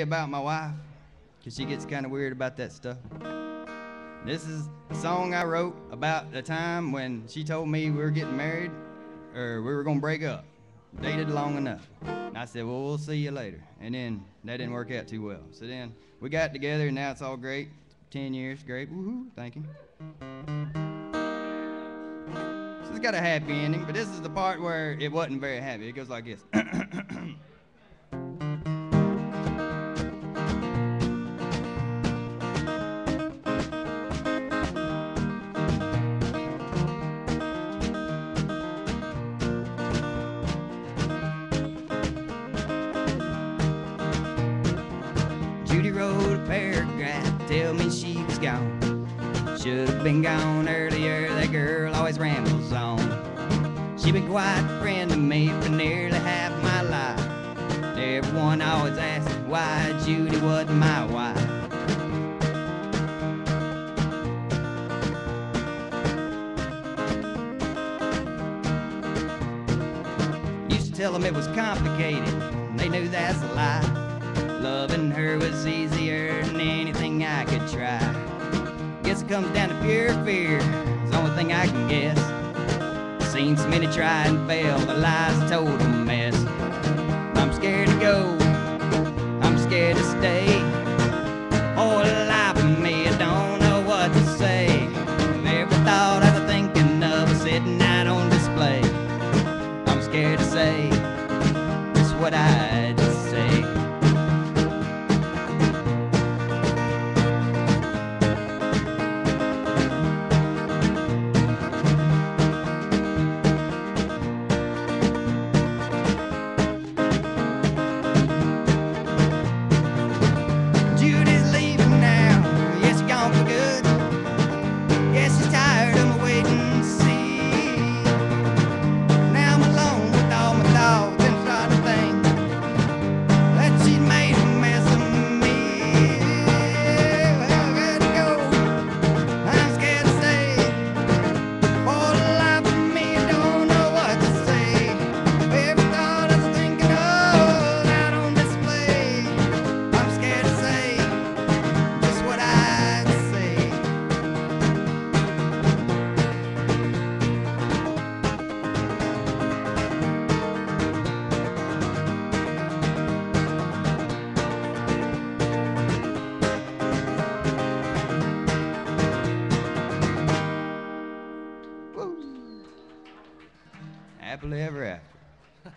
about my wife, because she gets kind of weird about that stuff. This is a song I wrote about the time when she told me we were getting married, or we were going to break up. Dated long enough. And I said, well, we'll see you later. And then that didn't work out too well. So then we got together, and now it's all great. 10 years, great. Woohoo, thank you. So it's got a happy ending, but this is the part where it wasn't very happy. It goes like this. Judy wrote a paragraph, tell me she was gone. Should have been gone earlier, that girl always rambles on. She been quite a friend to me for nearly half my life. Everyone always asks why Judy wasn't my wife. Used to tell them it was complicated, and they knew that's a lie. Loving her was easier than anything I could try. Guess it comes down to pure fear, it's the only thing I can guess. Seen so many try and fail, the lies told a mess. I'm scared to go, I'm scared to stay. Oh, life of me, I don't know what to say. Every thought I was thinking of was sitting out on display. I'm scared to say just what I'd say. Happily ever after. I'm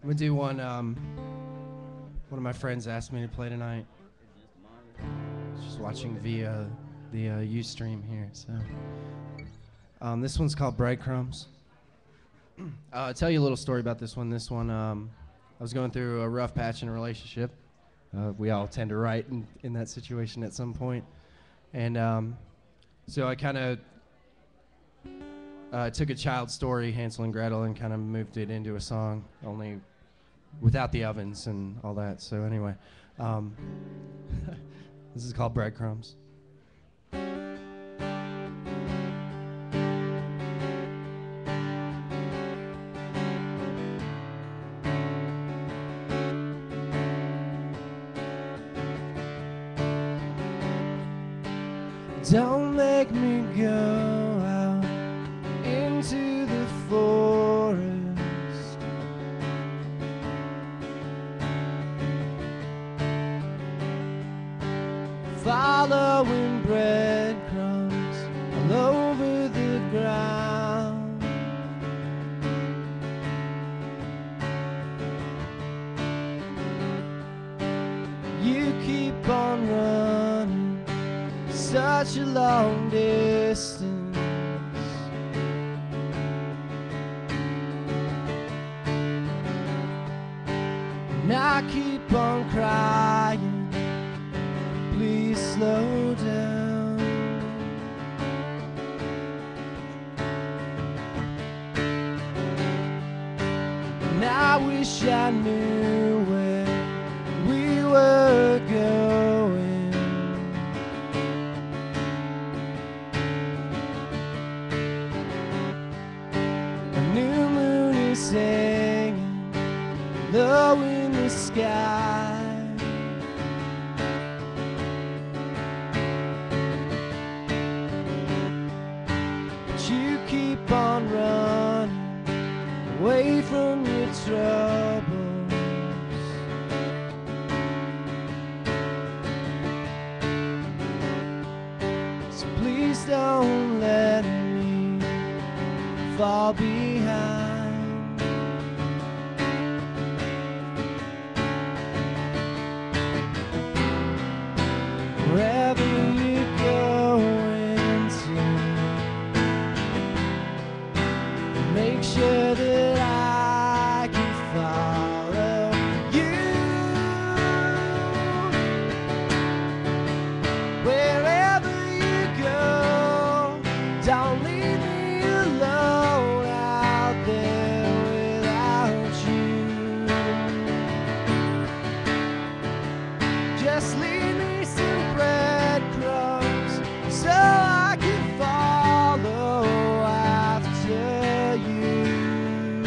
gonna do one. One of my friends asked me to play tonight. Just watching via the Ustream here. So this one's called Breadcrumbs. I'll tell you a little story about this one. I was going through a rough patch in a relationship. We all tend to write in that situation at some point, and so I kind of took a child's story, Hansel and Gretel, and kind of moved it into a song, only without the ovens and all that. So anyway, this is called Breadcrumbs. Don't make me go out into the forest. Following breadcrumbs all over the ground. You keep on running such a long distance. And I keep on crying, please slow down. And I wish I knew where we were going. A new moon is hanging low in the sky. But you keep on running away from your troubles. So please don't let me fall behind. Wherever you're going to, make sure that I can follow you. Wherever you go, don't leave me alone out there without you. Just leave me some breadcrumbs so I can follow after you.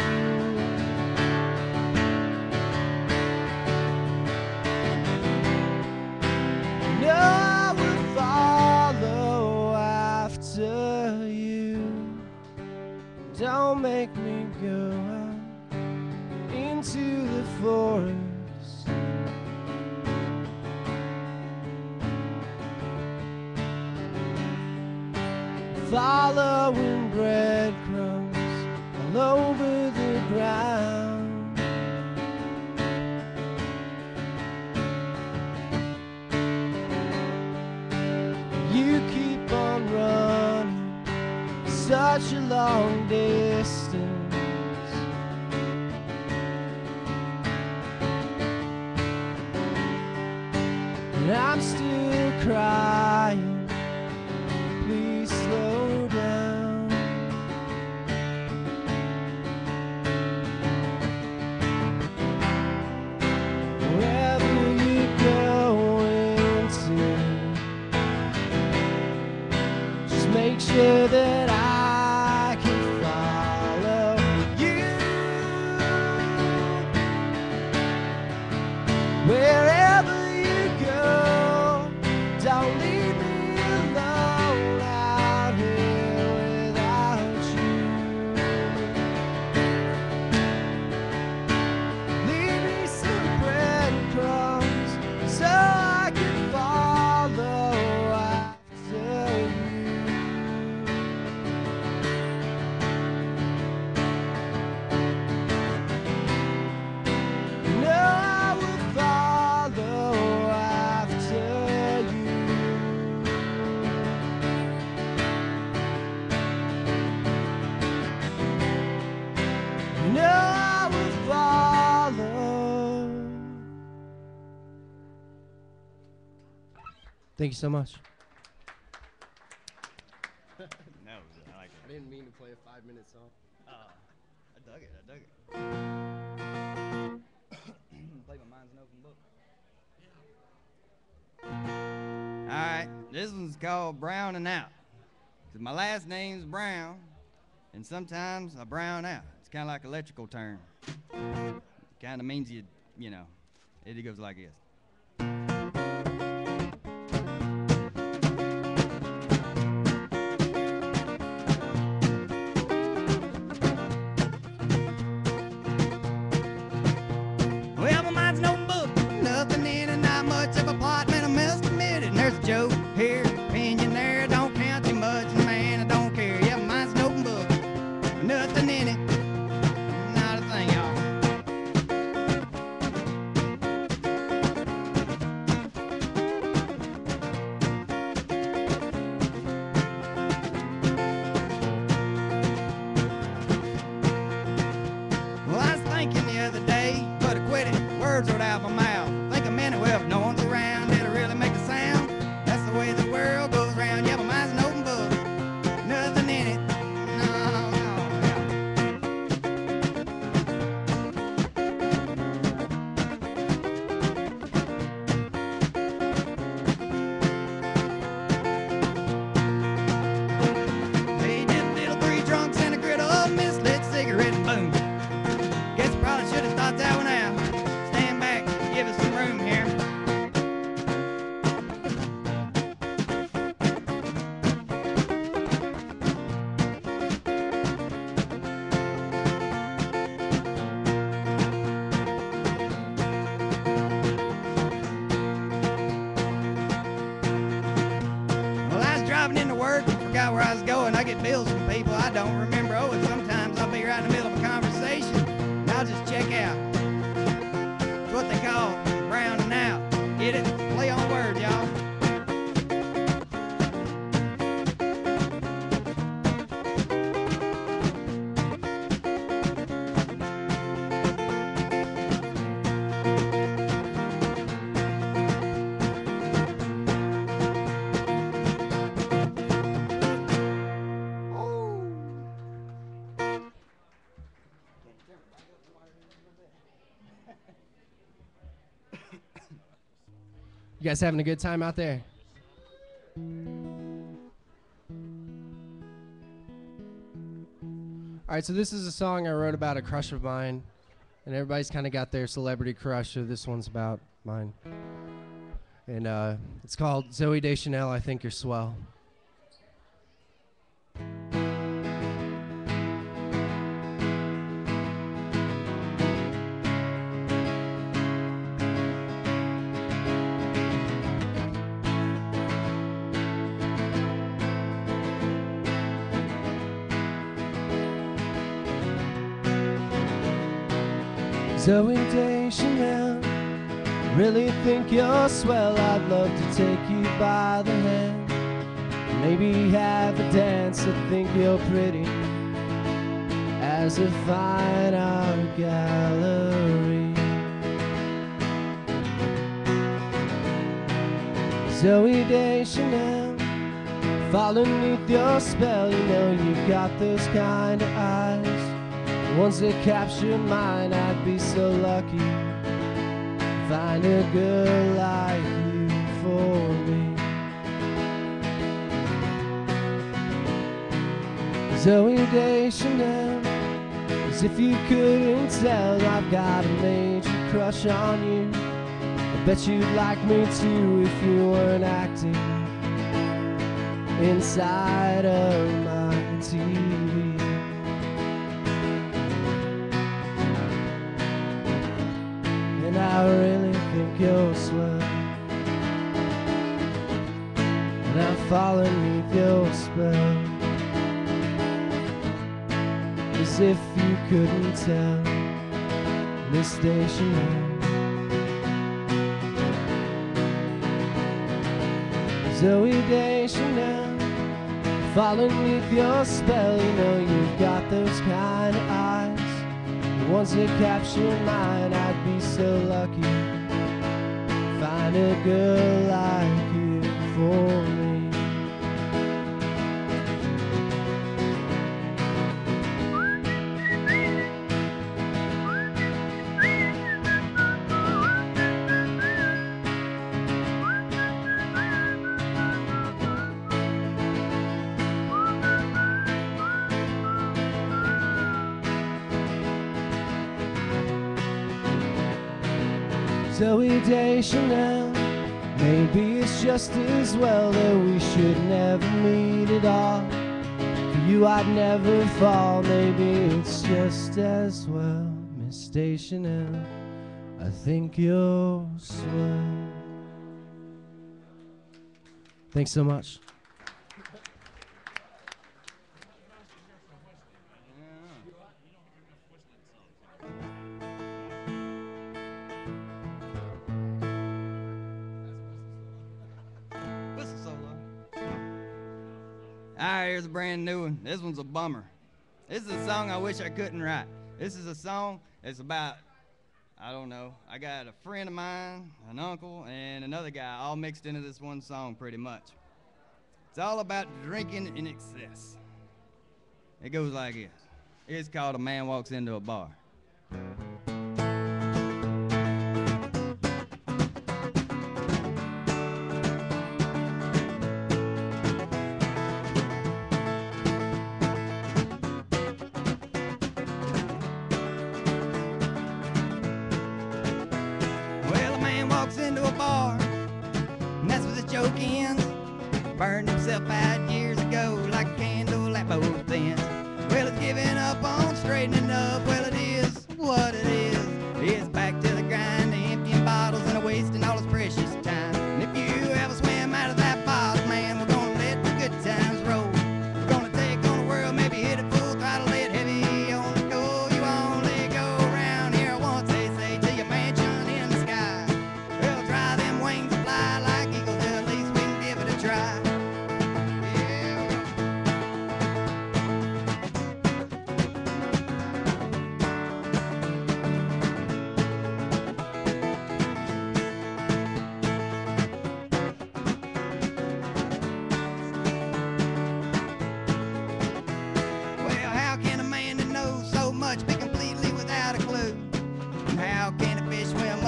No, I will follow after you. Don't make me go out into the forest. Following breadcrumbs all over the ground. You keep on running such a long distance. And I'm still crying. Please slow down. Wherever you're going to, just make sure that I can follow you. Wherever you go, don't leave me alone out here without you. Leave me some breadcrumbs so I can follow after you. No, I will follow after you. No, I will follow. Thank you so much. No, I like I didn't mean to play a 5-minute song. I dug it. Play my mind's an open book. Alright, this one's called Browning Out. 'Cause my last name's Brown, and sometimes I brown out. It's kind of like electrical term. Kind of means you know, it goes like this. Well, my mind's no book, nothing in it, not much of a plot, man, I must admit it. And there's a joke here, opinion there, don't count too much, and man, I don't care. Yeah, my mind's an open book, nothing in it, not a thing, y'all. Well, I was thinking the other day, but I quit it, words rolled out my mouth. Think a minute, well, if no one's around, it'll really make a sound. That's the way the world goes round. Yeah, my mind's an open book, nothing in it. No. Hey, just little three drunks and a griddle of mislit cigarette, and boom. Guess I probably should have thought that one out. check out. It's what they call browning out. Get it? Play on words, y'all. You guys having a good time out there? All right, so this is a song I wrote about a crush of mine, and everybody's kind of got their celebrity crush, so this one's about mine. And it's called Zooey Deschanel, I Think You're Swell. Zooey Deschanel, really think you're swell. I'd love to take you by the hand, maybe have a dance. I think you're pretty as a fine art gallery. Zooey Deschanel, fall beneath your spell. You know you've got those kind of eyes, ones that capture mine. I'd be so lucky to find a girl like you for me. Zooey Deschanel, as if you couldn't tell, I've got a major crush on you. I bet you'd like me too if you weren't acting inside of my TV. And I really think you're swell, and I'm falling beneath your spell, as if you couldn't tell, Miss Deschanel. Zooey Deschanel, falling beneath your spell. You know you've got those kind of eyes, the ones that capture mine. I'd be so lucky to find a girl like you for me. Zooey Deschanel, maybe it's just as well that we should never meet at all. For you I'd never fall, maybe it's just as well. Miss Deschanel, I think you're swell. Thanks so much. Alright, here's a brand new one. This one's a bummer. This is a song I wish I couldn't write. This is a song that's about, I don't know, I got a friend of mine, an uncle, and another guy all mixed into this one song pretty much. It's all about drinking in excess. It goes like this. It's called A Man Walks Into a Bar. Into a bar, and that's where the joke ends. Burned himself out years ago like a candle at both ends. Well, it's giving up on straightening up. Well, it is what it is. It's back to the grind, emptying bottles and wasting all his precious time. And if you ever swim out of that bottle, man, we're gonna let the good times roll. We're gonna take on the world, maybe hit it full throttle, let heavy on the go. You only go around here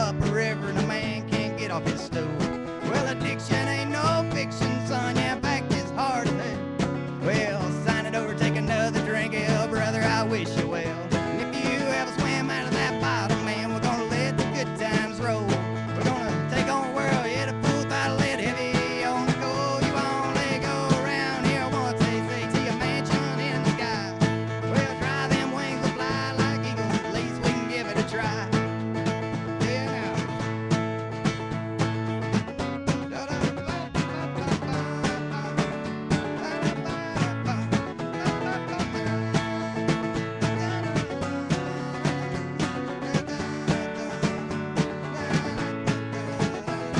up a river and a man can't get off his stool. Well, addiction ain't no fiction, son. Yeah, in fact, it's hard as hell. Well, sign it over, take another drink. Hell, brother, I wish you well. And if you ever swim out of that bottle, man, we're gonna let the good times roll. We're gonna take on the world, yeah, the full throttle, let heavy on the go. You only go around here once, they say, to your mansion in the sky. Well, try them wings will fly like eagles, at least we can give it a try. Yeah, now.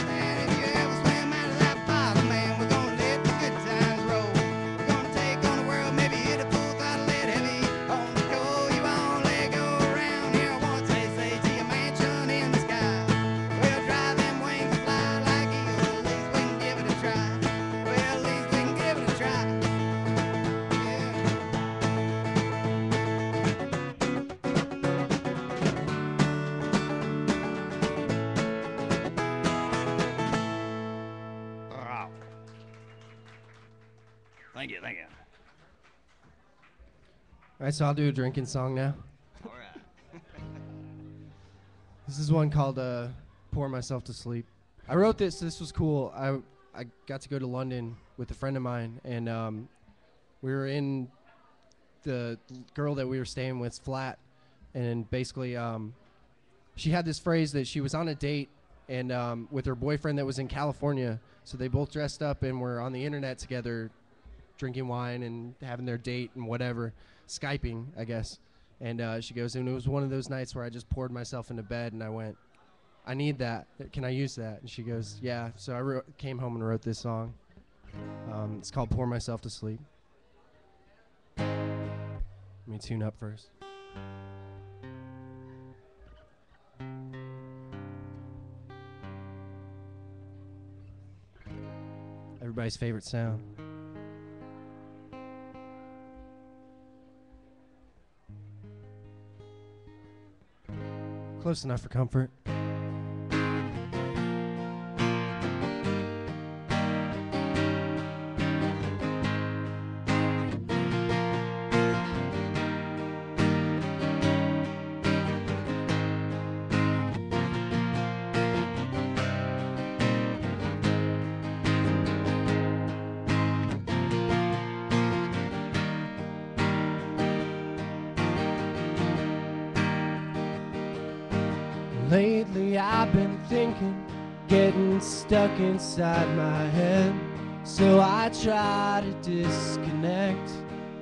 And if you ever swim out of that bottle, man, we're gonna let the good times roll. We're gonna take on the world, maybe hit a full throttle, let heavy on the go. You only go around here once, they say, to your mansion in the sky. Well, try them wings to fly like eagles, at least we can give it a try. Well, at least we can give it a try. Yeah. Thank you, thank you. All right, so I'll do a drinking song now. All right. This is one called Pour Myself to Sleep. I wrote this. This was cool. I got to go to London with a friend of mine, and we were in the girl that we were staying with's flat, and basically she had this phrase that she was on a date and with her boyfriend that was in California, so they both dressed up and were on the internet together drinking wine and having their date and whatever, Skyping, I guess. And she goes, and it was one of those nights where I just poured myself into bed and I went, I need that. Can I use that? And she goes, yeah. So I came home and wrote this song. It's called Pour Myself to Sleep. Let me tune up first. Everybody's favorite sound. Close enough for comfort. Lately I've been thinking, getting stuck inside my head. So I try to disconnect,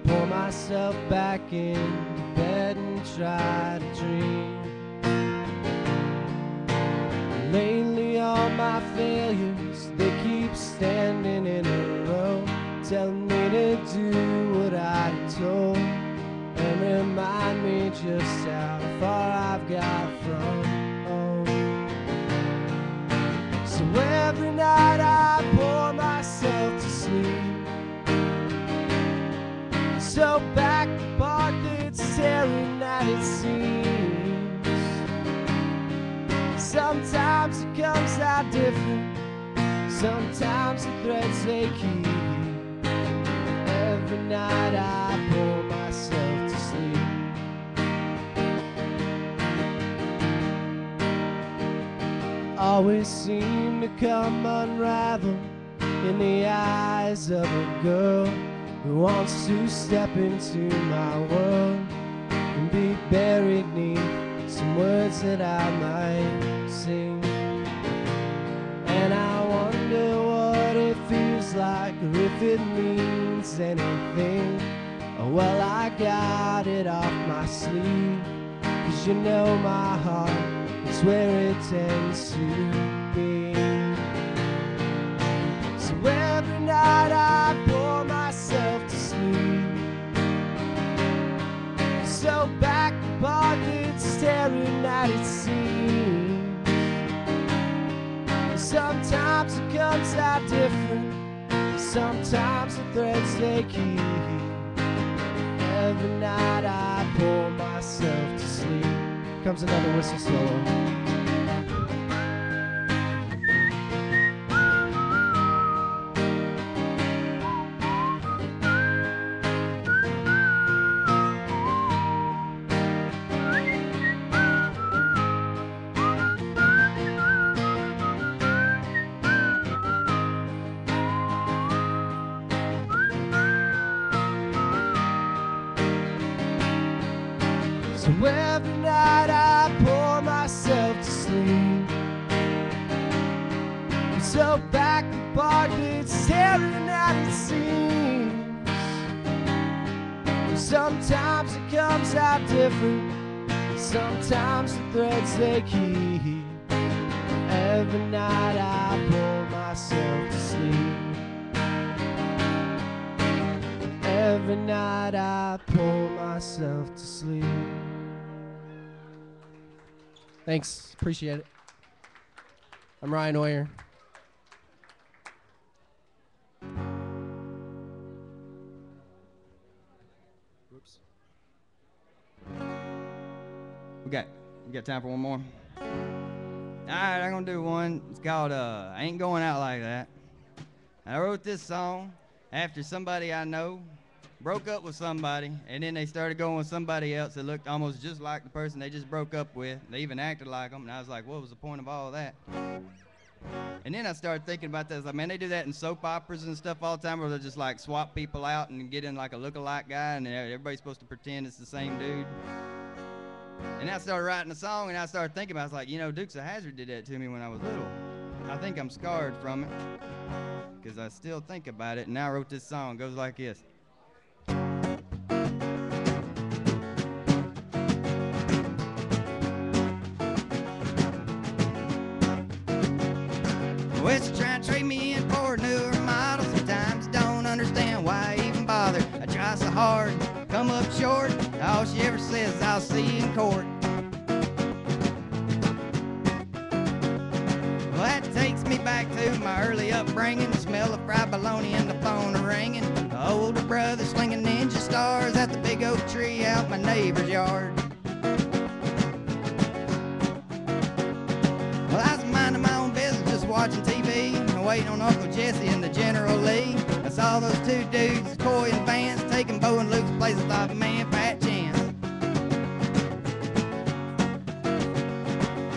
pull myself back into bed and try to dream. Lately all my failures, they keep standing in a row, telling me to do what I'm told, and remind me just how far I've got from home. So every night I pour myself to sleep, so back apart that staring at it seems. Sometimes it comes out different, sometimes the threads they keep. Every night I pour myself to sleep. Always seem to come unraveled in the eyes of a girl who wants to step into my world and be buried neath some words that I might sing. And I wonder what it feels like, or if it means anything. Oh, well, I got it off my sleeve, 'cause you know my heart is where it tends to be. So every night I pour myself to sleep, so back apart that staring at it seems. Sometimes it comes out different, sometimes the threads they keep. Every night I pour myself to sleep. Comes another whistle solo. Every night I pour myself to sleep. I'm so back the bar bed staring at the seams. Sometimes it comes out different, sometimes the threads they keep. Every night I pour myself to sleep. Every night I pour myself to sleep. Thanks, appreciate it. I'm Ryan Oyer. Whoops. We got time for one more. All right, I'm gonna do one. It's called I Ain't Going Out Like That. I wrote this song after somebody I know broke up with somebody, and then they started going with somebody else that looked almost just like the person they just broke up with. They even acted like them, and I was like, what was the point of all of that? And then I started thinking about that. I was like, man, they do that in soap operas and stuff all the time, where they'll just like swap people out and get in like a look-alike guy, and everybody's supposed to pretend it's the same dude. And I started writing a song, and I started thinking about it. I was like, you know, Dukes of Hazzard did that to me when I was little. I think I'm scarred from it, because I still think about it. And now I wrote this song. It goes like this. West trying to trade me in for a newer model. Sometimes don't understand why I even bother. I try so hard, come up short. All she ever says, I'll see you in court. Well, that takes me back to my early upbringing. The smell of fried bologna and the phone ringing. The older brother slinging ninja stars at the big oak tree out my neighbor's yard. Well, I was minding my own business, just watching TV, waiting on Uncle Jesse and the General Lee. I saw those two dudes, Coy and Vance, taking Bo and Luke's place. I thought, man, fat chance.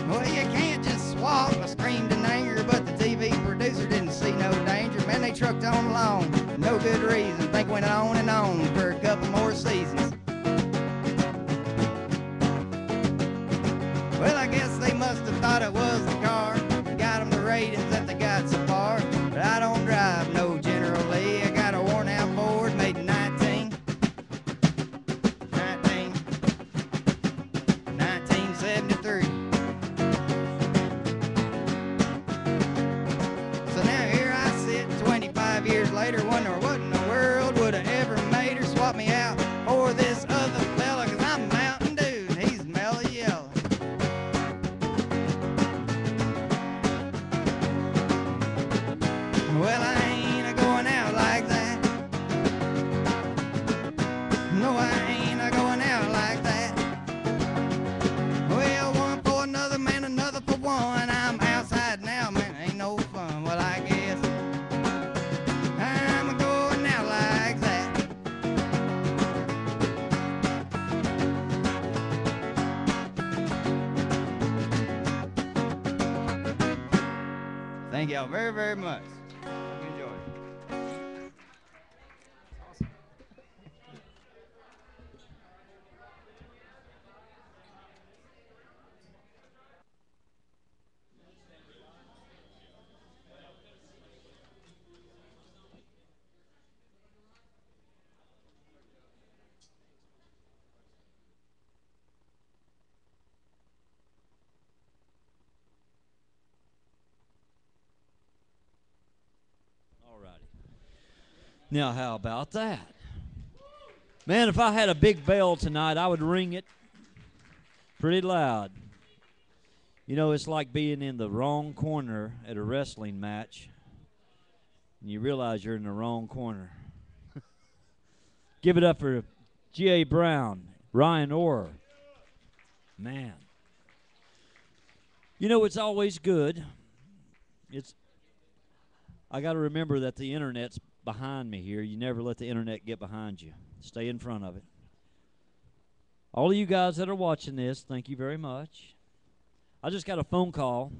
Well, you can't just swap. I screamed in anger, but the TV producer didn't see no danger. Man, they trucked on along, no good reason. Think went on and on for a couple more seasons. Well, I guess they must have thought it was the car. Got them the ratings that they got so far. But I don't drive no General Lee. I got a worn out Ford made in 1973. So now here I sit 25 years later, wondering what in the world would have ever made her swap me out for this other fella. Cause I'm Mountain Dew and he's mellow yellow. Well, I ain't a-going out like that. No, I ain't a-going out like that. Well, one for another, man, another for one. I'm outside now, man, ain't no fun. Well, I guess I'm a-going out like that. Thank y'all very, very much. Enjoy. Now, how about that? Man, if I had a big bell tonight, I would ring it pretty loud. You know, it's like being in the wrong corner at a wrestling match, and you realize you're in the wrong corner. Give it up for G.A. Brown, Ryan Orr. Man. You know, it's always good. I got to remember that the internet's behind me here. You never let the internet get behind you. Stay in front of it. All of you guys that are watching this, thank you very much. I just got a phone call,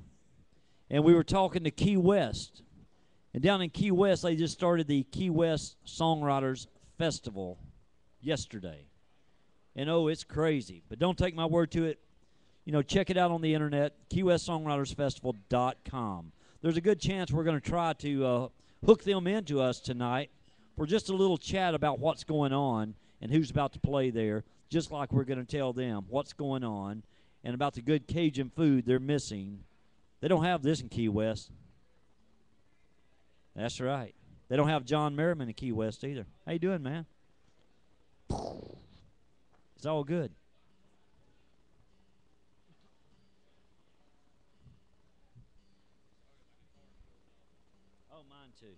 and we were talking to Key West. And down in Key West, they just started the Key West Songwriters Festival yesterday. And oh, it's crazy. But don't take my word to it. You know, check it out on the internet, KeyWestSongwritersFestival.com. There's a good chance we're going to try to hook them into us tonight for just a little chat about what's going on and who's about to play there, just like we're going to tell them what's going on and about the good Cajun food they're missing. They don't have this in Key West. That's right. They don't have John Merriman in Key West either. How you doing, man? It's all good. Oh, mine too.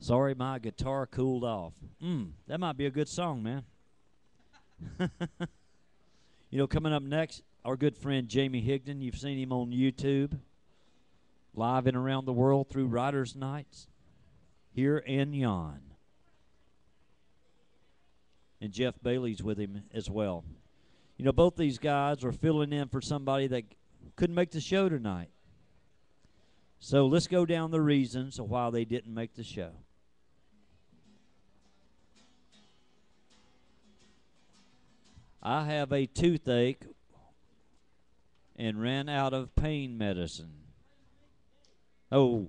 Sorry, my guitar cooled off. That might be a good song, man. You know, coming up next, our good friend Jamie Higdon. You've seen him on YouTube, live and around the world through Riders Nights, here and yon. And Jeff Bailey's with him as well. You know, both these guys are filling in for somebody that couldn't make the show tonight. So let's go down the reasons of why they didn't make the show. I have a toothache and ran out of pain medicine. Oh,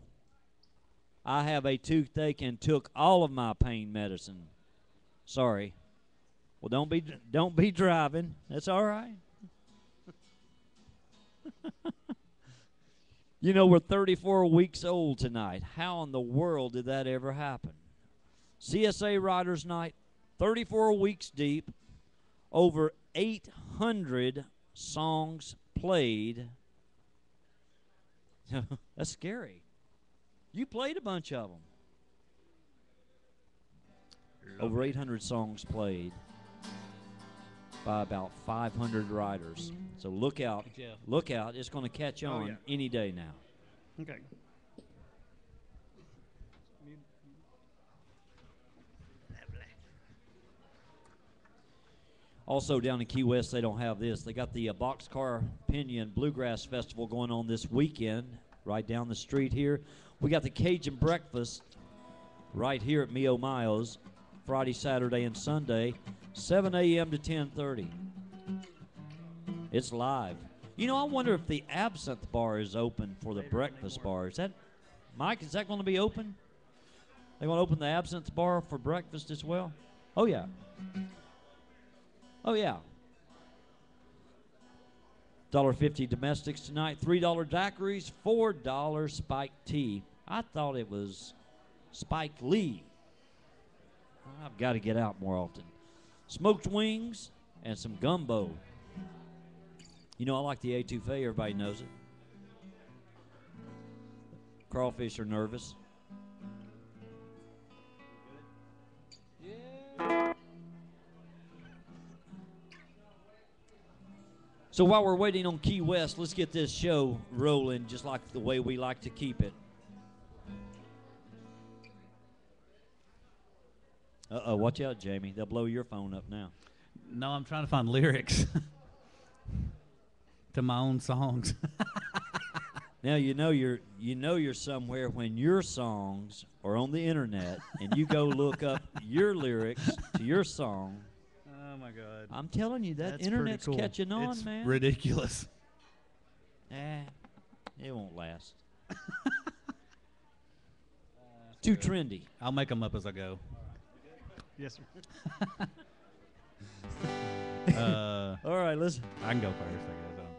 I have a toothache and took all of my pain medicine. Sorry. Well, don't be driving. That's all right. You know, we're 34 weeks old tonight. How in the world did that ever happen? CSA Riders Night, 34 weeks deep, over 800 songs played. That's scary. You played a bunch of them. Over 800 songs played by about 500 riders. So look out. Look out. It's going to catch on any day now. Okay. Also down in Key West, they don't have this. They got the Boxcar Pinion Bluegrass Festival going on this weekend right down the street here. We got the Cajun Breakfast right here at Mio Mayo's Friday, Saturday, and Sunday, 7 a.m. to 10:30. It's live. You know, I wonder if the Absinthe Bar is open for the breakfast bar. Is that, Mike, is that going to be open? They going to open the Absinthe Bar for breakfast as well? Oh, yeah. Oh, yeah. $1.50 domestics tonight, $3 daiquiris, $4 spiked tea. I thought it was Spike Lee. I've got to get out more often. Smoked wings and some gumbo. You know, I like the etouffee. Everybody knows it. Crawfish are nervous. So while we're waiting on Key West, let's get this show rolling just like the way we like to keep it. Uh-oh, watch out, Jamie. They'll blow your phone up now. No, I'm trying to find lyrics to my own songs. Now you know you're somewhere when your songs are on the internet and you go look up your lyrics to your song. Oh my God! I'm telling you, that That's internet's pretty cool. catching on, It's man. ridiculous. It won't last. Too trendy. I'll make them up as I go. Yes, sir. All right, listen. I can go first, I guess. I don't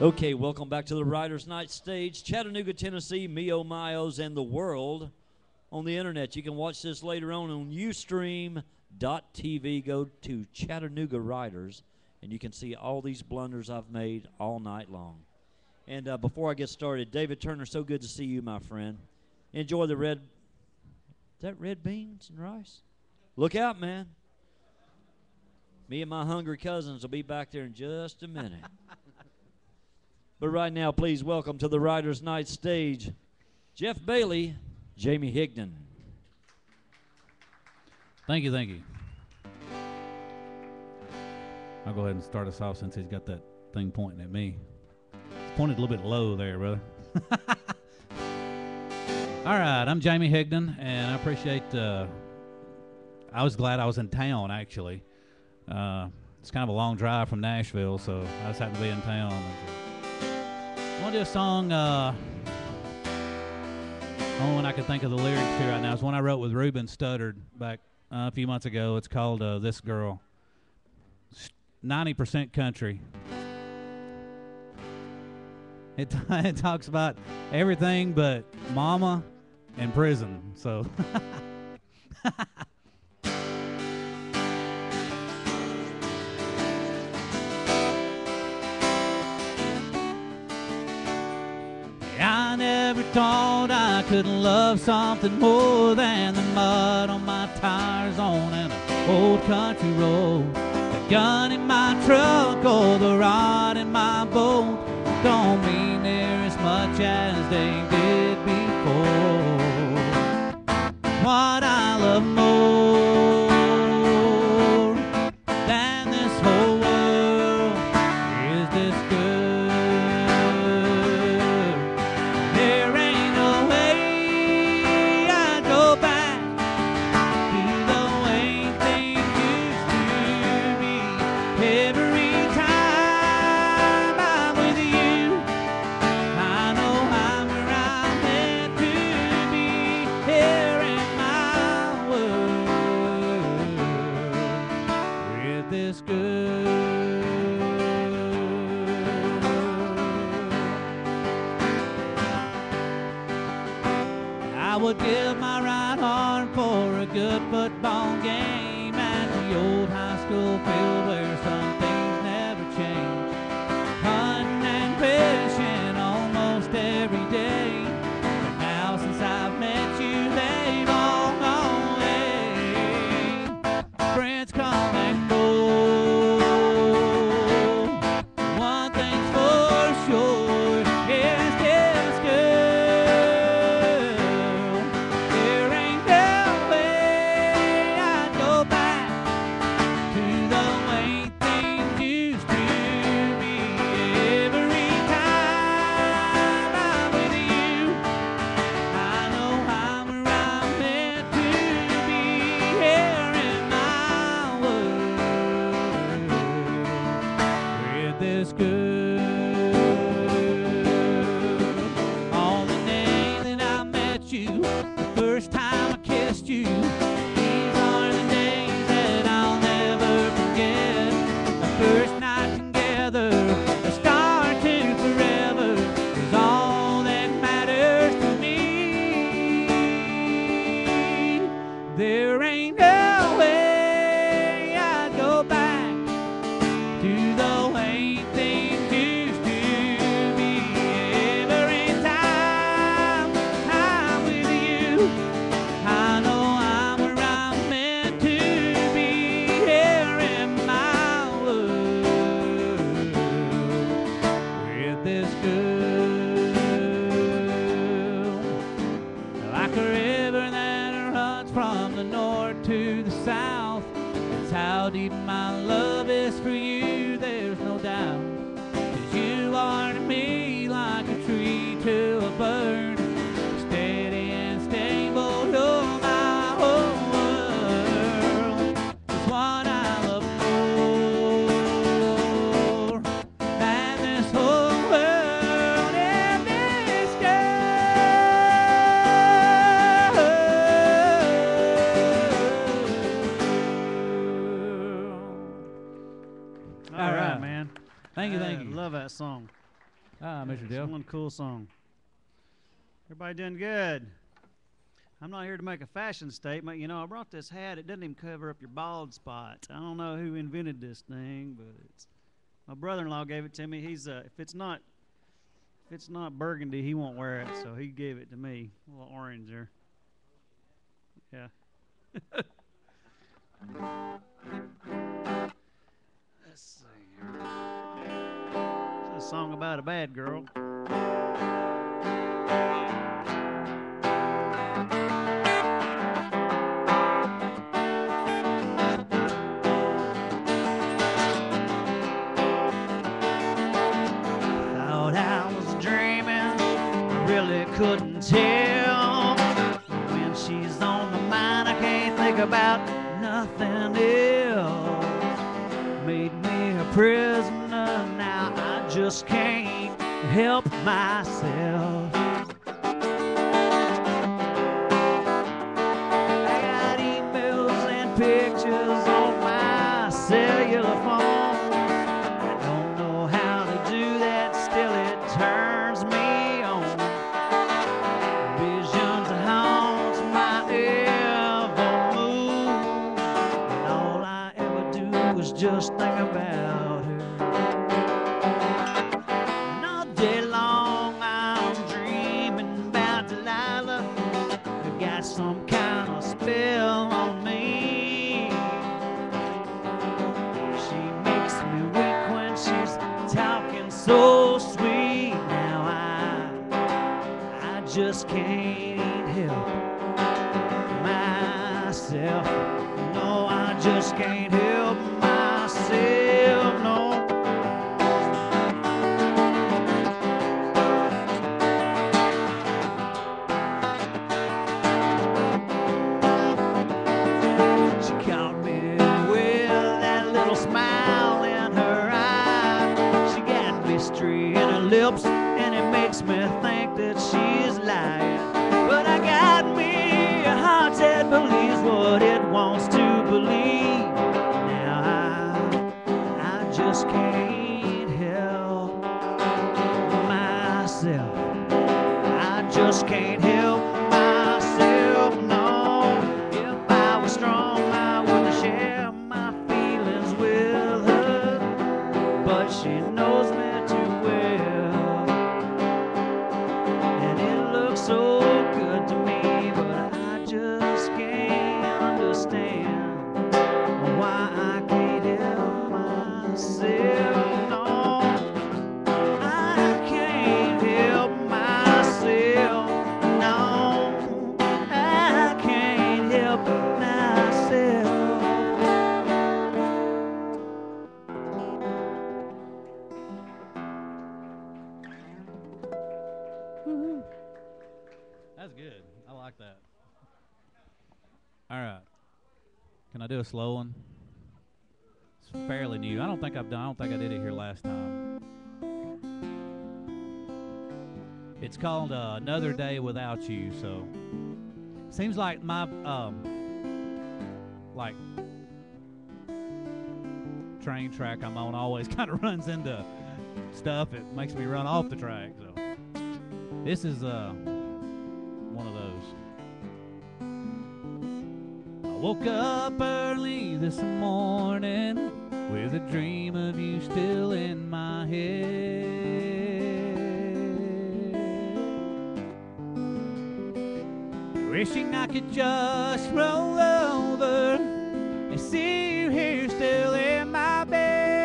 care. Okay, welcome back to the Riders Night stage, Chattanooga, Tennessee, Mio Mayo's, and the world on the internet. You can watch this later on Ustream.tv. Go to Chattanooga Riders, and you can see all these blunders I've made all night long. And before I get started, David Turner, so good to see you, my friend. Enjoy the red. Is that red beans and rice? Look out, man. Me and my hungry cousins will be back there in just a minute. But right now, please welcome to the Riders Night stage, Jeff Bailey, Jamie Higdon. Thank you, thank you. I'll go ahead and start us off since he's got that thing pointing at me. It's pointed a little bit low there, brother. All right, I'm Jamie Higdon, and I appreciate, I was glad I was in town, actually. It's kind of a long drive from Nashville, so I just happened to be in town. I want to do a song. Only one I can think of the lyrics to right now is one I wrote with Ruben Studdard back a few months ago. It's called "This Girl." 90% country. It talks about everything but mama and prison. So. I never thought I could love something more than the mud on my tires on an old country road. The gun in my truck or the rod in my boat don't mean near as much as they did before. What I love more than this whole world is this girl. There ain't no way I'd go back to the way things used to be. Every time I'm with you, I know I'm where I'm meant to be. Here in my world with this girl. I would give my right arm for a good football game at the old high school field where some things never change. Hunting and fishing almost every day. But now since I've met you, they've all gone away. Friends come and go. One thing's for sure, is this girl. There ain't no way I'd go back to the way things used to be. Every time I'm with you, I know I'm where I'm meant to be. Here in my world with this girl. On the day that I met you, the first time I kissed you, these are the days that I'll never forget. The first night together, the start to forever is all that matters to me. There ain't no way I'd go back to the way things used to be. Every time I'm with you, I know I'm where I'm meant to be. Here in my world with this girl. Like a river that runs from the north to the south, that's how deep my love is for you, there's no doubt. 'Cause you are to me like a tree to a bird, steady and stable, you're my whole world. It's what I love more than this whole world and this girl. All right, man. Thank you, thank I you. love that song. Mr. It's Dill. one cool song. Everybody doing good? I'm not here to make a fashion statement. You know, I brought this hat. It doesn't even cover up your bald spots. I don't know who invented this thing, but it's my brother-in-law gave it to me. He's if it's not burgundy, he won't wear it, so he gave it to me. A little orange there. Yeah. Let's see here. It's a song about a bad girl. Thought I was dreaming, I really couldn't tell. When she's on my mind, I can't think about nothing else. prisoner now. I just can't help myself. I got emails and pictures on my cellular phone. I don't know how to do that, still it turns me on. Visions haunt my every move, and all I ever do is just think about her. And all day long I'm dreaming about Delilah. I got some kind of spell on me. She makes me weak when she's talking so sweet. Now I just can't help myself. No, I just can't help myself. No. She caught me with that little smile in her eye. She got mystery in her lips, and it makes me think that she's lying. But I got me a heart that believes what it wants to believe. Now I just can't help myself. I just can't help myself, no. If I was strong, I would share my feelings with her. But she knows me too well, and it looks so good to me. But I just can't understand why I can't help myself, no. I can't help myself, no. I can't help myself. That's good. I like that. All right. Can I do a slow one? It's fairly new. I don't think I did it here last time. It's called Another Day Without You. So seems like my like train track I'm on always kind of runs into stuff. It makes me run off the track. So this is one of those. I woke up early this morning with a dream of you still in my head. Wishing I could just roll over and see you here still in my bed.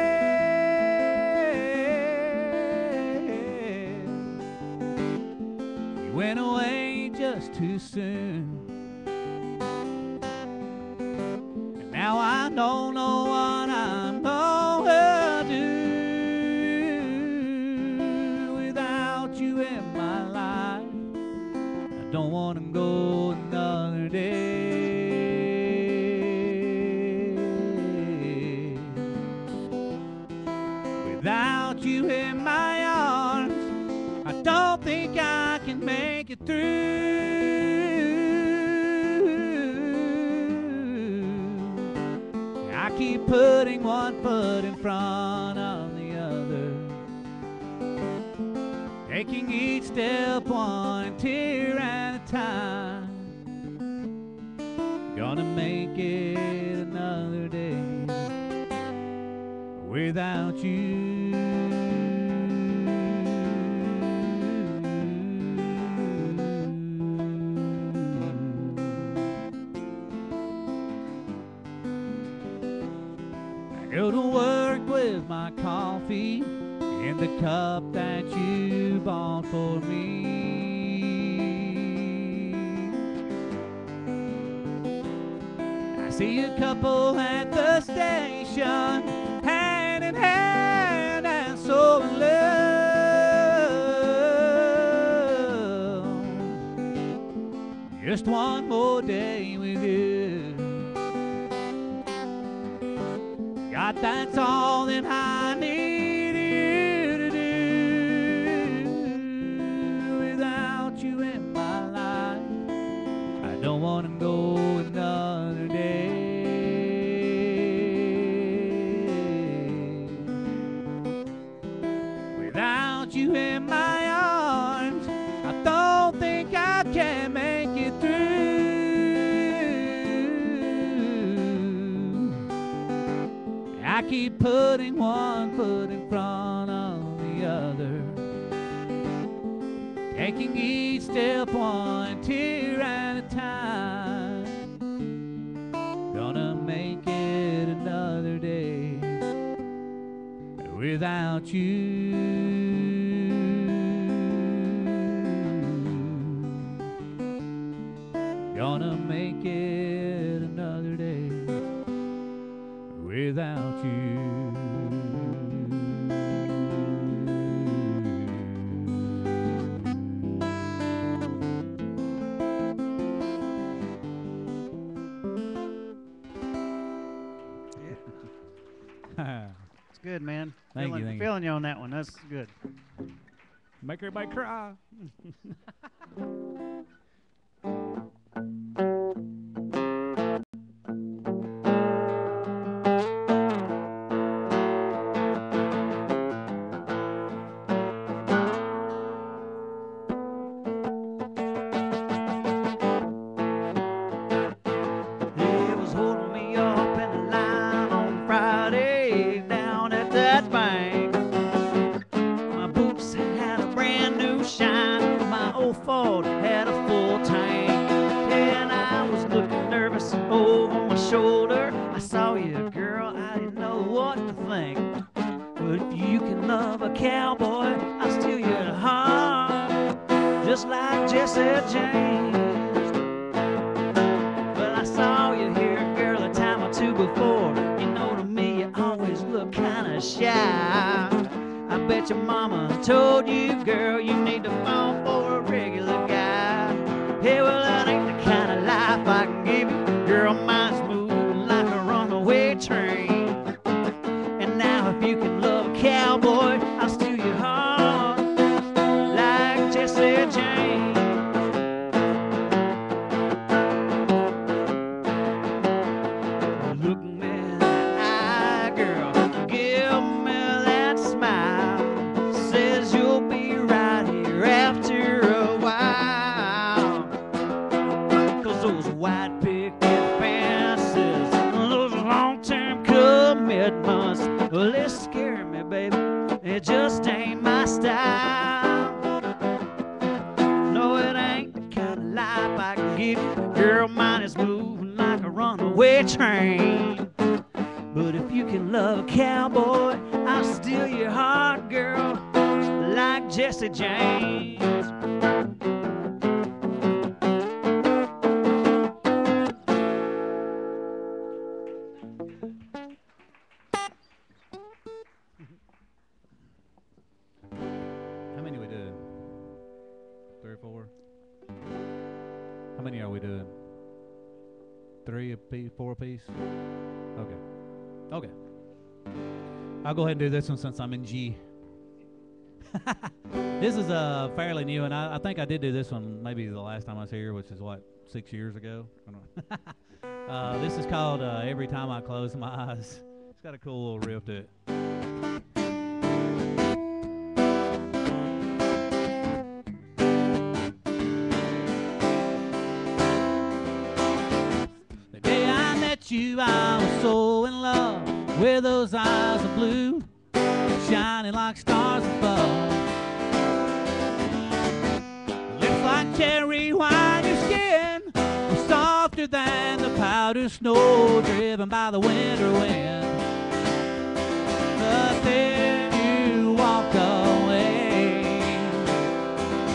You went away just too soon, and now I don't know what I'm gonna do without you in my life. I don't wanna go another day without you in my arms. I don't think I can make it through. I keep putting one foot in front of the other, taking each step one tear at a time. Gonna make it another day without you. I go to work with my coffee in the cup that you bought for me. I see a couple at the station, hand in hand and so in love. Just one more day with you. but that's all that I need you to do. Without you in my life, I don't want to go another day. Without you in my arms, I don't think I can make it through. I keep putting one foot in front of the other, taking each step one tear at a time. Gonna make it another day without you. Gonna make it another day without you. It's good, man. Thank you, thank you. Feeling you on that one. That's good. Make everybody cry. He was holding me up in the line on Friday down at that bank. My boots had a brand new shine. My old Ford had a full tank. And I was looking nervous over my shoulder. I saw you, girl, I didn't know what to think. But if you can love a cowboy, I'll steal your heart, just like Jesse James. Well, I saw you here, girl, a time or two before. You know, to me, you always look kinda shy. I bet your mama told you, girl, you need to fall for a regular guy. Hey, well, that ain't the kind of life I can give you. Girl, mine's moving like a runaway train. And now if you can love a cowboy, I'll steal your heart like Jesse James. Look me in the eye, girl, give me that smile. Says you'll be right here after a while. 'Cause those white picket fences, those long-term commitments, well, they scare me, baby. It just ain't my style. No, it ain't the kind of life I can give you. Girl, mine is moving like a runaway train. But if you can love a cowboy, I'll steal your heart, girl, like Jesse James. How many we doing? 3 or 4? How many are we doing? 3 apiece, 4 apiece? Okay. Okay. I'll go ahead and do this one since I'm in G. This is fairly new, and I think I did do this one maybe the last time I was here, which is what, 6 years ago? I don't know. This is called Every Time I Close My Eyes. It's got a cool little riff to it. The day I met you, I was so in love with those eyes of blue, shining like stars above. Lips like cherry wine, your skin was softer than the powder snow driven by the winter wind. But then you walked away,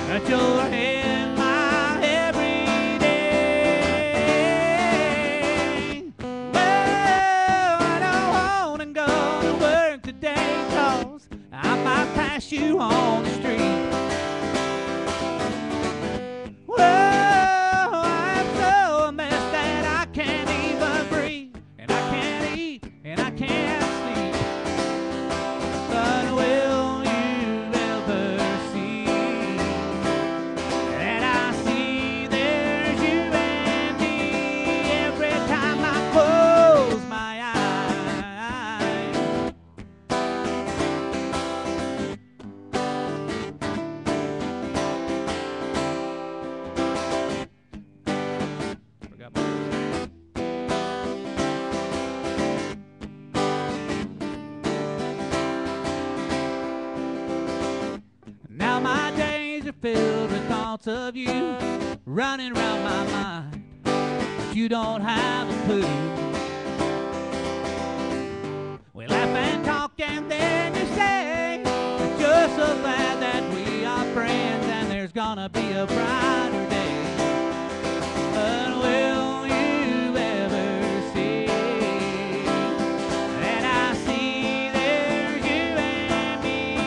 at your hand my everyday. Well, I don't wanna go to work today, 'cause I might pass you on the street. Well, I'm so a mess that I can't even breathe, and I can't eat, and I can't sleep. filled with thoughts of you running around my mind, but you don't have a clue. We laugh and talk and then you say that you're so glad that we are friends and there's gonna be a brighter day. But will you ever see that I see there's you and me?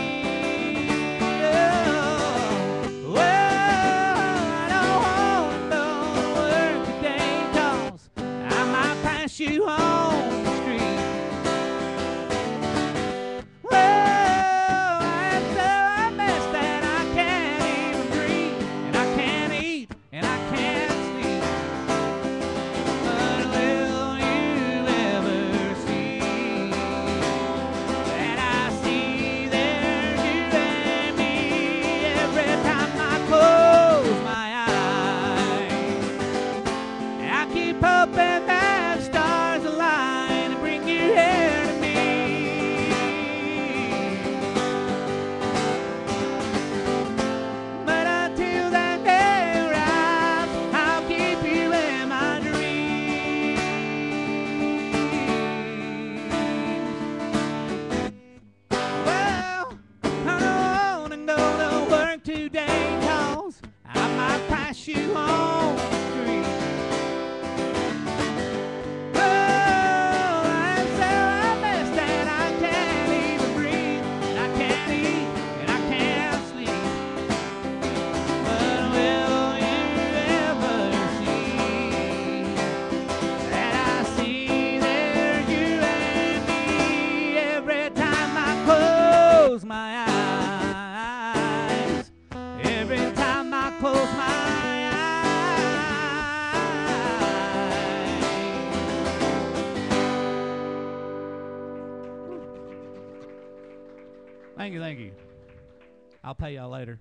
Oh, well, I don't wanna go to work today 'cause I might pass you on the street. Well, I'm so a mess that I can't even breathe, and I can't eat, and I can't sleep. But will you ever see that I see there's you and me every time I close my eyes? I keep hoping that stars align and bring you here to me. But until that day arrives, I'll keep you in my dreams. Well, I don't wanna go to work today 'cause I might pass you on the street. Oh, I'm so a mess that I can't even breathe, and I can't eat, and I can't sleep. But will you ever see that I see there's you and me every time I close my eyes? Every time I close my eyes. Thank you, thank you. I'll pay y'all later.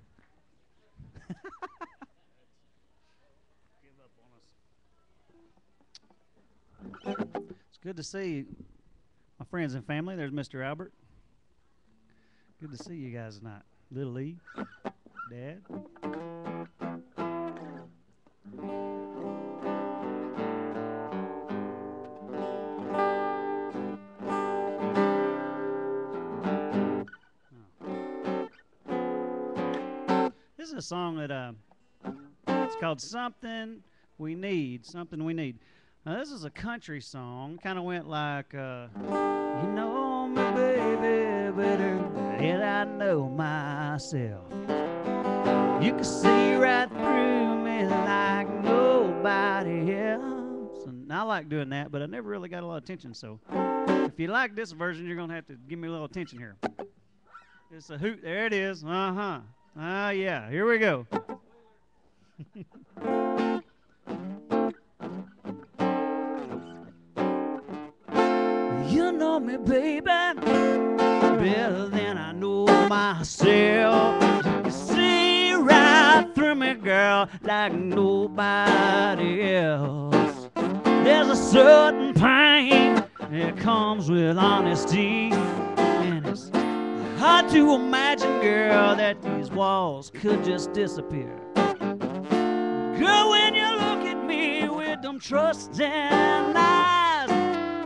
It's good to see my friends and family. There's Mr. Albert. Good to see you guys tonight. Little E, Dad. This is a song that it's called "Something We Need." Something we need. Now, this is a country song. Kind of went like, you know me, baby, better than I know myself. You can see right through me like nobody else. And I like doing that, but I never really got a lot of attention. So if you like this version, you're going to have to give me a little attention here. It's a hoot. There it is. Uh-huh. Yeah. Here we go. You know me, baby, better than I know myself. You can see right through me, girl, like nobody else. There's a certain pain that comes with honesty, and it's hard to imagine, girl, that these walls could just disappear. Girl, when you look at me with them trusting eyes,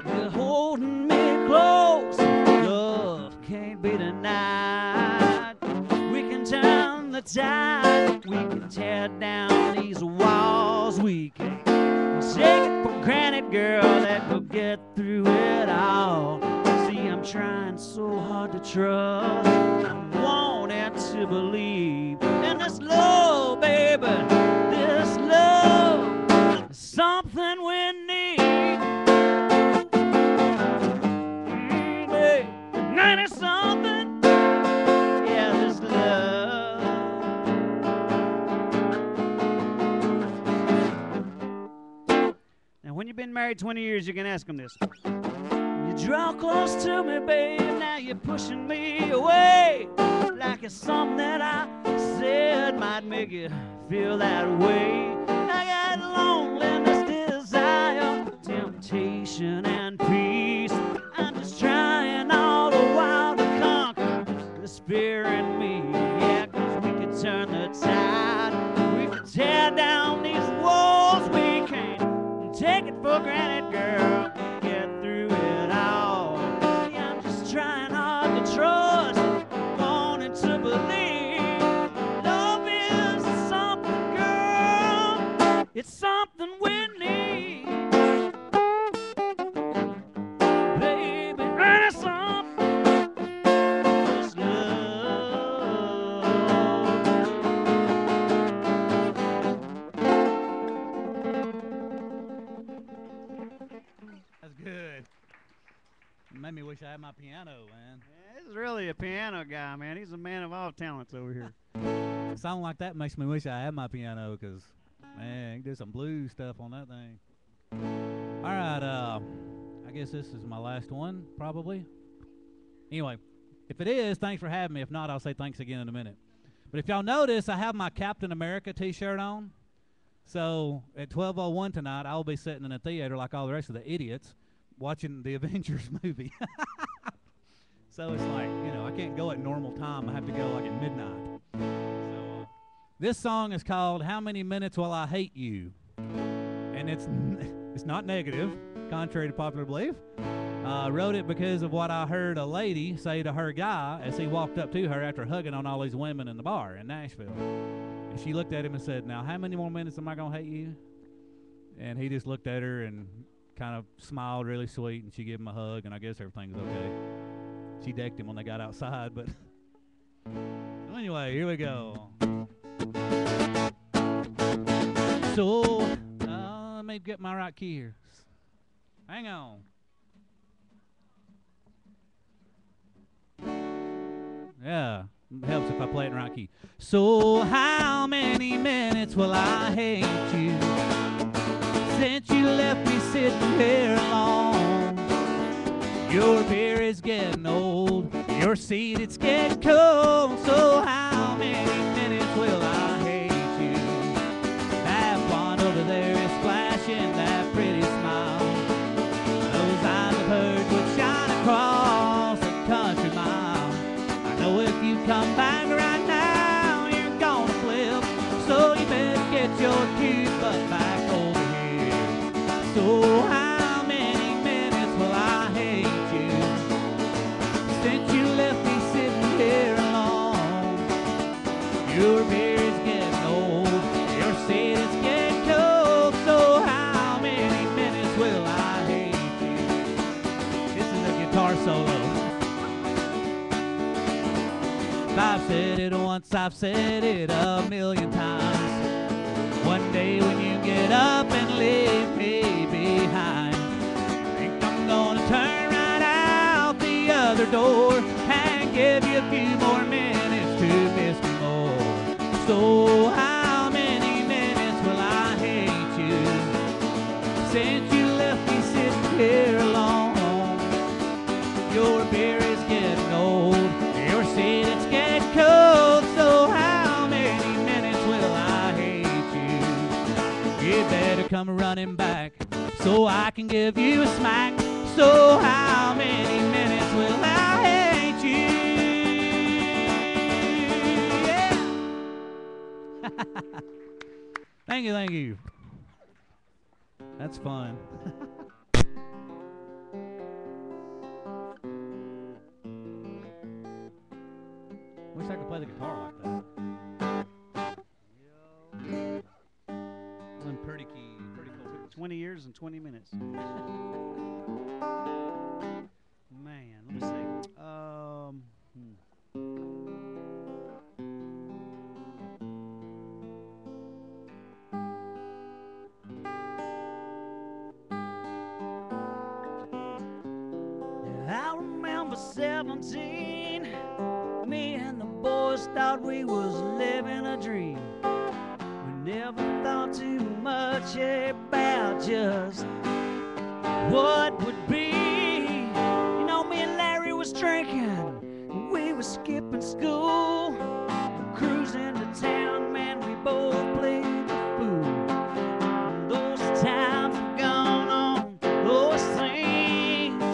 you're holding me close. Love can't be denied. We can turn the tide. We can tear down these walls. We can take it for granted, girl, that we'll get through it all. See, I'm trying so hard to trust. I'm wanting to believe in this love, baby. This love is something we need. 90-something, yeah, this love. Now, when you've been married 20 years, you can ask them this. You draw close to me, babe, now you're pushing me away. Like it's something that I said might make you feel that way. I got loneliness, desire, temptation, and peace. I'm just trying all the while to conquer this fear in me. Yeah, 'cause we could turn the tide. have my piano, man. Yeah, he's really a piano guy, man. He's a man of all talents over here. A song like that makes me wish I had my piano, because, man, you can do some blues stuff on that thing. All right, I guess this is my last one, probably. Anyway, if it is, thanks for having me. If not, I'll say thanks again in a minute. But if y'all notice, I have my Captain America t-shirt on. So at 12:01 tonight, I'll be sitting in a theater like all the rest of the idiots watching the Avengers movie. So it's like, you know, I can't go at normal time. I have to go like at midnight. So this song is called How Many Minutes Will I Hate You? And it's not negative, contrary to popular belief. Wrote it because of what I heard a lady say to her guy as he walked up to her after hugging on all these women in the bar in Nashville. And she looked at him and said, "Now, how many more minutes am I going to hate you?" And he just looked at her and kind of smiled really sweet, and she gave him a hug, and I guess everything's okay. She decked him when they got outside, but anyway, here we go. So, let me get my right key here. Hang on. Yeah, it helps if I play it in the right key. So how many minutes will I hate you since you left me sitting here alone? Your beer is getting old, your seat it's getting cold. So how many minutes will I hate you? That blonde over there is flashing that pretty smile. Those eyes of hers would shine across the country mile. If you come back right now, you're gonna flip. So you better get your cute butt back over here. So how many minutes will I hate you since you left me sitting here alone? Your beer is getting old, your seat is getting cold. So how many minutes will I hate you? This is a guitar solo. I've said it once, I've said it a million times. One day when you get up and leave me behind, I think I'm gonna turn right out the other door and give you a few more minutes to miss me more. So how many minutes will I hate you since you left me sitting here alone? Your beer is getting old, your seat it's getting cold. So how many minutes will I hate you? You better come running back so I can give you a smack. So how many minutes will I hate you? Yeah. Thank you, thank you. That's fun. Wish I could play the guitar like that. I'm pretty key, pretty cool. 20 years and 20 minutes. Man, let me see. I remember 17. Me and the boys thought we was living a dream. We never thought too much about just what would be. You know, me and Larry was drinking, we was skipping school, cruising to town, man, we both played the fool. Those times have gone on, those things.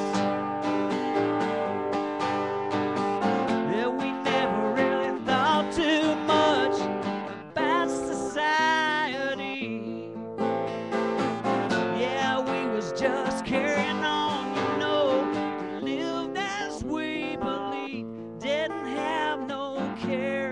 Yeah, we never really thought too much about society. Yeah, we was just carrying on, you know. We lived as we believed, didn't have no care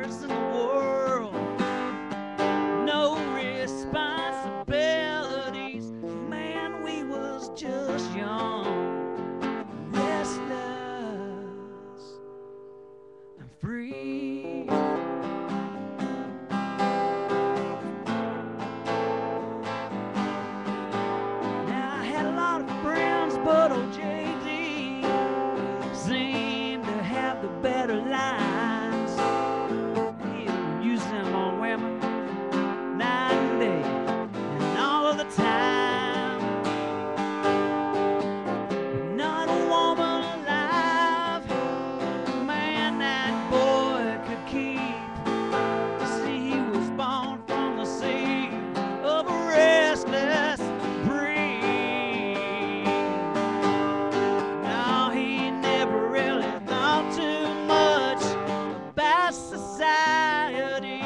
society.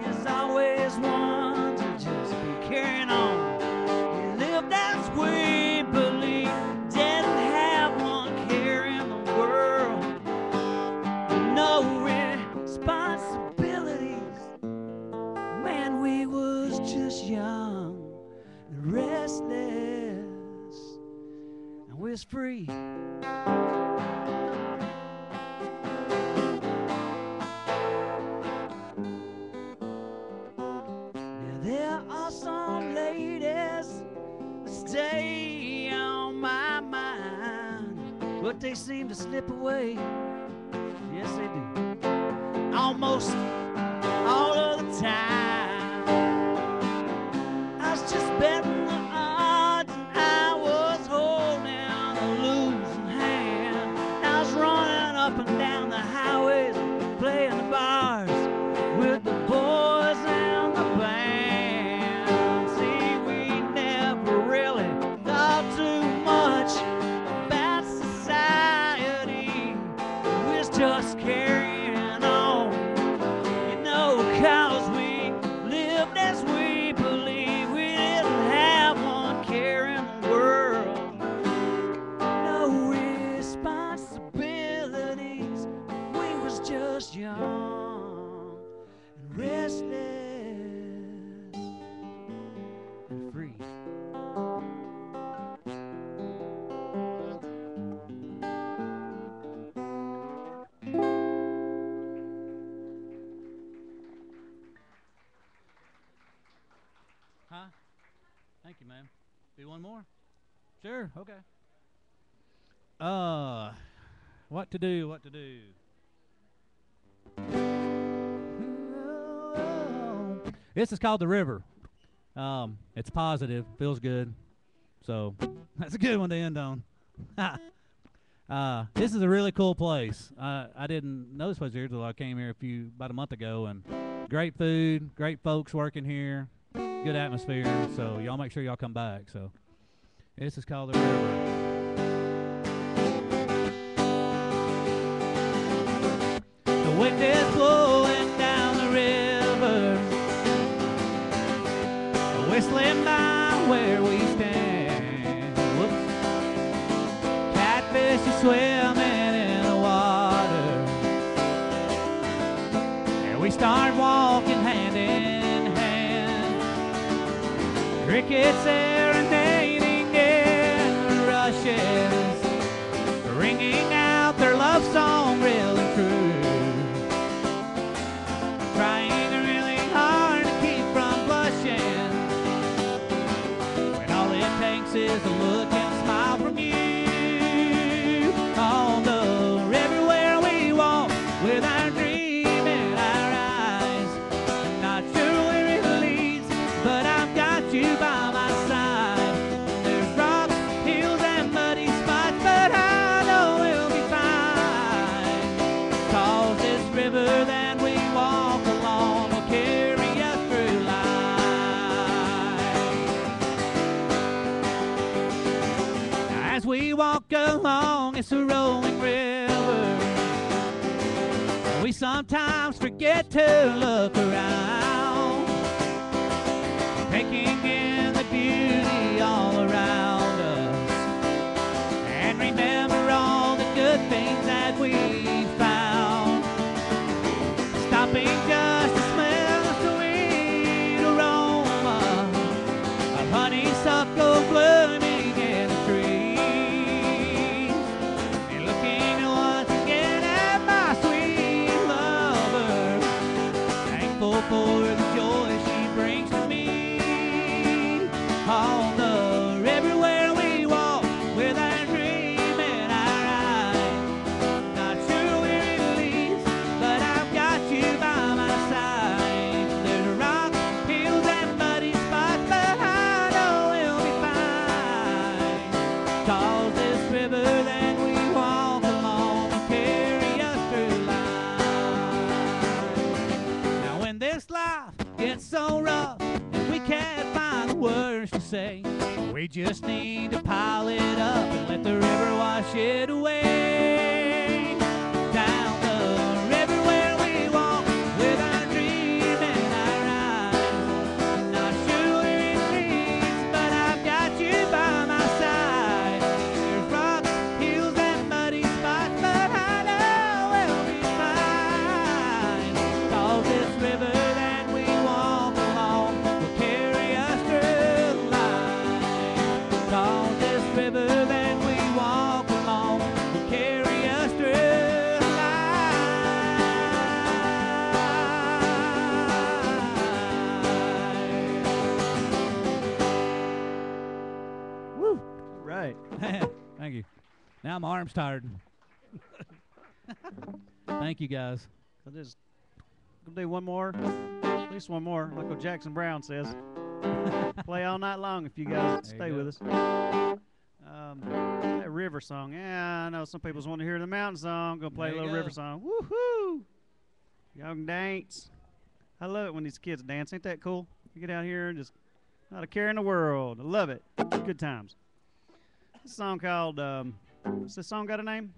There's always one to just be carrying on. We lived as we believe, didn't have one care in the world, no responsibilities. Man, we was just young and restless, and we was free. Now there are some ladies that stay on my mind, but they seem to slip away. Yes, they do. Almost all of the time. I was just betting the odds, and I was holding a losing hand. I was running up and down the highways, playing the bars with the boys and the band. See, we never really thought too much about society. We was just carrying on, you know, 'cause we lived as we believe. We didn't have one care in the world, no responsibilities. We was just young and restless and free. Huh? Thank you, ma'am. Do one more? Sure, okay. What to do, what to do? This is called The River. It's positive, feels good. So, that's a good one to end on. This is a really cool place. I didn't know this place here until I came here about a month ago, and great food, great folks working here, good atmosphere. So y'all make sure y'all come back. So this is called The River. The wind is blowing down the river, whistling by where we stand. Whoops. Catfish are swimming in the water, and we start walking hand in hand. Crickets serenading in the rushes, ringing out their love song real and true. Trying really hard to keep from blushing when all it takes is a look and smile from you. Although everywhere we walk with our dream in our eyes, I'm not sure where it leads, but I've got you by my side. There's rocks, hills, and muddy spots, but I know we'll be fine. 'Cause this river that we walk along will carry us through life. Now, as we walk along, it's a rolling river. We sometimes forget to look around, taking in the beauty all around us, and remember all the good things that we found. Stopping just to smell the sweet aroma of honeysuckle blooming in the trees, and looking once again at my sweet lover, thankful for the joy she brings to me. Although everywhere we walk with our dream in our eyes, not sure where it leads, but I've got you by my side. There's rocks, hills, and muddy spots, but I know we'll be fine. 'Cause this river that we walk along will carry us through life. Now when this life gets so rough and we can't find the words to say, we just need to pile it up and let the river wash it away. Down the river Now my arm's tired. Thank you, guys. I'll just gonna do one more, at least one more, like what Jackson Brown says. Play all night long if you guys There stay you with us. That river song. Yeah, I know some people's want to hear the mountain song. Gonna play There a you little river go. song. Woohoo! Y'all can dance. I love it when these kids dance. Ain't that cool? You get out here and just not a care in the world. I love it. Good times. This song called, what's this song got a name?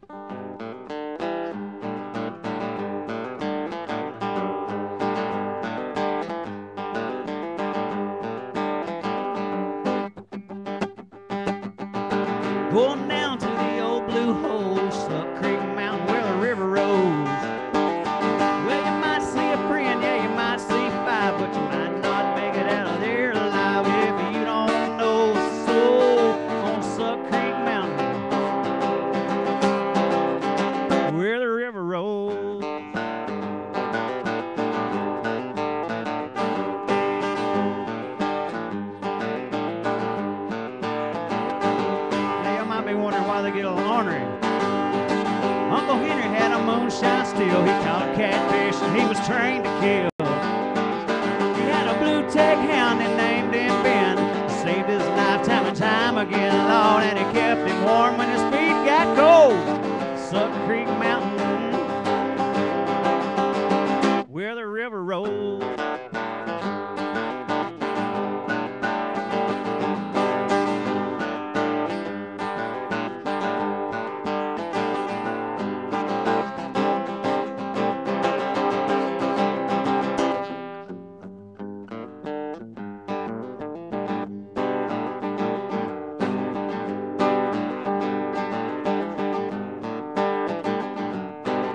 Going down to the old blue hole, Suck Creek Mountain where the river rolls. Well, you might see a friend, yeah, you might see five, but you might not make it out of there alive if you don't know a soul on Suck Creek Mountain where the river rolls. Now you might be wondering why they get a little ornery. Uncle Henry had a moonshine still. He caught catfish and he was trained to kill. He had a blue tag hound and named him Ben. Saved his life time and time again, Lord, and he kept him warm when his feet got cold. Suck Creek Mountain, where the river rolls.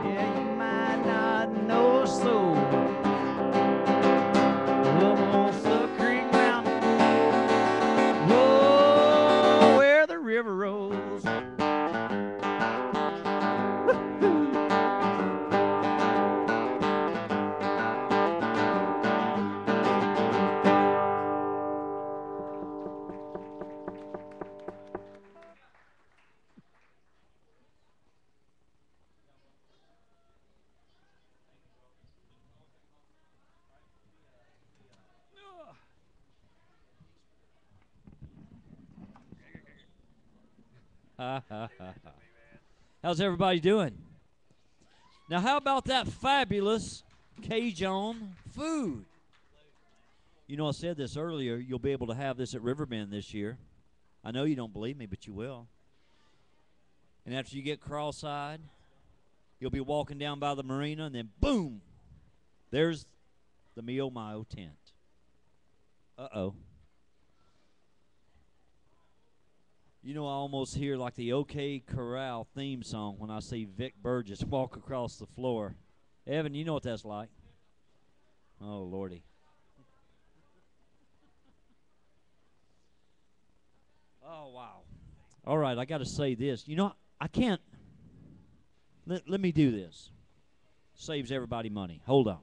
Yeah, you might not know a soul up on Suck Creek Mountain, oh, where the river rolls. How's everybody doing? Now, how about that fabulous Cajun food? You know, I said this earlier. You'll be able to have this at Riverbend this year. I know you don't believe me, but you will. And after you get cross-eyed, you'll be walking down by the marina, and then boom, there's the Mio Mayo tent. Uh-oh. You know, I almost hear like the OK Corral theme song when I see Vic Burgess walk across the floor. Evan, you know what that's like. Oh, Lordy. Oh, wow. All right, I got to say this. You know, I can't. Let me do this. Saves everybody money. Hold on.